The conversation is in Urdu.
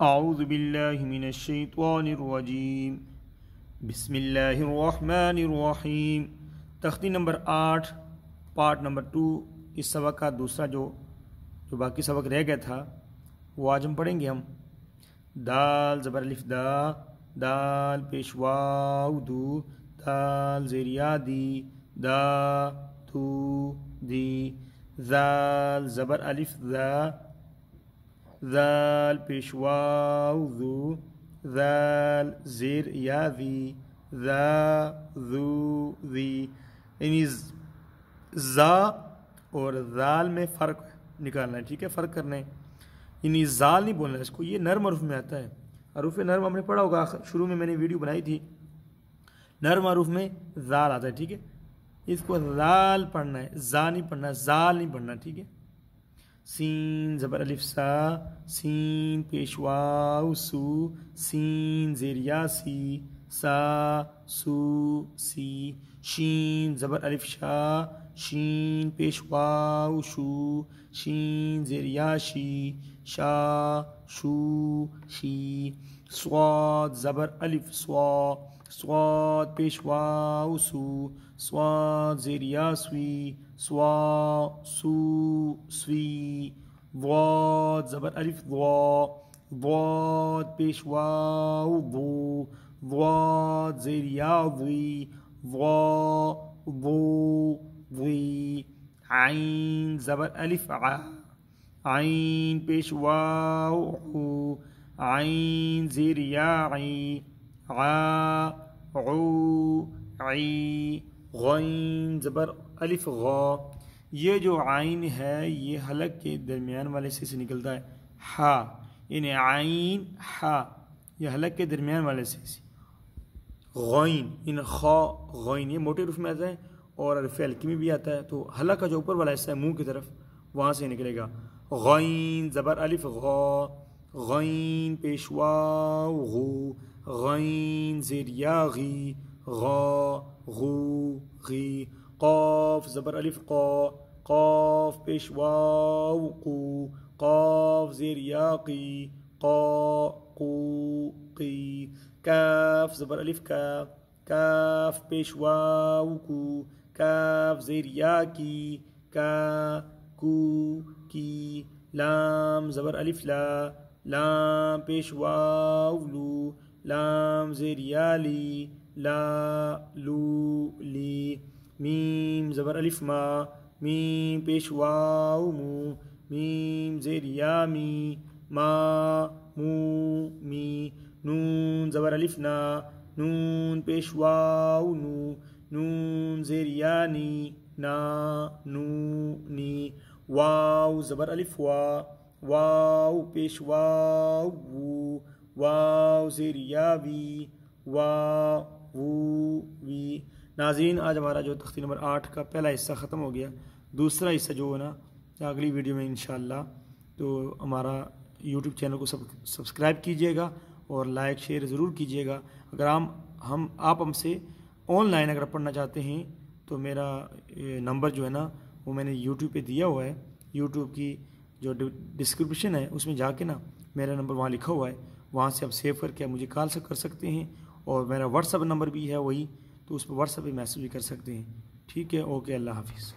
اعوذ باللہ من الشیطان الرجیم بسم اللہ الرحمن الرحیم۔ تختی نمبر 8 پارٹ نمبر 2 اس سبق کا دوسرا جو باقی سبق رہ گیا تھا وہ آج ہم پڑھیں گے۔ ہم دال زبر الف دا، دال پیش واو دو، دال زیر یا دی، دا دو دی، زال زبر الف دا، ذال پیش واو ذو، ذال زیر یا ذی، ذا ذو ذی، یعنی زا اور ذال میں فرق نکالنا ہے، ٹھیک ہے، فرق کرنا ہے، یعنی زال نہیں بولنا ہے اس کو، یہ نرم حروف میں آتا ہے۔ حروف نرم ہم نے پڑھا ہوگا، شروع میں نے ویڈیو بنائی تھی، نرم حروف میں زال آتا ہے، ٹھیک ہے، اس کو زال پڑھنا ہے، زا نہیں پڑھنا، زال نہیں پڑھنا، ٹھیک ہے۔ سین زبر الف سا، سین پیش واو سو، سین زیر یا سی، سا سو سی، شین زبر الف شا، شین پیش واو شو، شین زیر یا شی، شا شو شی، صاد زبر الف سوا، صاد پیش واو سو، صاد زیر یا سوی، سوا سو سوی، ضاد زبر الف ضا، ضاد پیش واو ضو، ضاد زیر یا ضی، ضا ضو ضی، عین زبر الف ع، عین پیش واو عو، عین زیر یا عی، عا عو عی، غین زبر الف غا، یہ جو عین ہے یہ حلق کے درمیان والے حصے سے نکلتا ہے، ہا، یعنی عین ہا، یہ حلق کے درمیان والے حصے سے۔ غین ان خا، غین یہ موٹے حروف میں آتا ہے اور حرف ہلکی میں بھی آتا ہے، تو حلق کا جو اوپر والا حصہ ہے منہ کی طرف وہاں سے نکلے گا۔ غین زبر الف غا، غین پیش واو غو، غین زیر یا غی، غا غو غی، قاف زبر الف قا، قاف پیش واو قو، قاف زیر یا قی، قا قو قی، کاف زبر الف کا، کاف پیش واو کو، کاف زیر یا کی، کا کو کی، لام زبر الف لا، لام پیش واو لو، لام زیر یا لی، لا لو لی، میم زبر الف ما، میم پیش واو مو، میم زیر یا می، ما مو می، نون زبر الف نا، نون پیش واو نو، نون زیر یا نی، نا نو نی، واو زبر الف وا، واو پیش واو وو، واو زیر یا وی، وا وو وی۔ ناظرین آج ہمارا جو تختی نمبر 8 کا پہلا حصہ ختم ہو گیا، دوسرا حصہ جو ہے نا اگلی ویڈیو میں انشاءاللہ، تو ہمارا یوٹیوب چینل کو سبسکرائب کیجئے گا اور لائک شیئر ضرور کیجئے گا۔ اگر آپ ہم سے آن لائن اگر پڑھنا چاہتے ہیں تو میرا نمبر جو ہے نا وہ میں نے یوٹیوب پہ دیا ہوا ہے، یوٹیوب کی جو ڈسکرپشن ہے اس میں جا کے نا میرا نمبر وہاں لکھا ہوا ہے، وہاں سے آپ سیو کر کے مجھے کال کر سکتے ہیں، اور میرا واٹس ایپ نمبر بھی ہے وہی، تو اس پہ واٹس ایپ پہ میسج بھی کر سکتے ہیں، ٹھیک ہے، اوکے، اللہ حافظ۔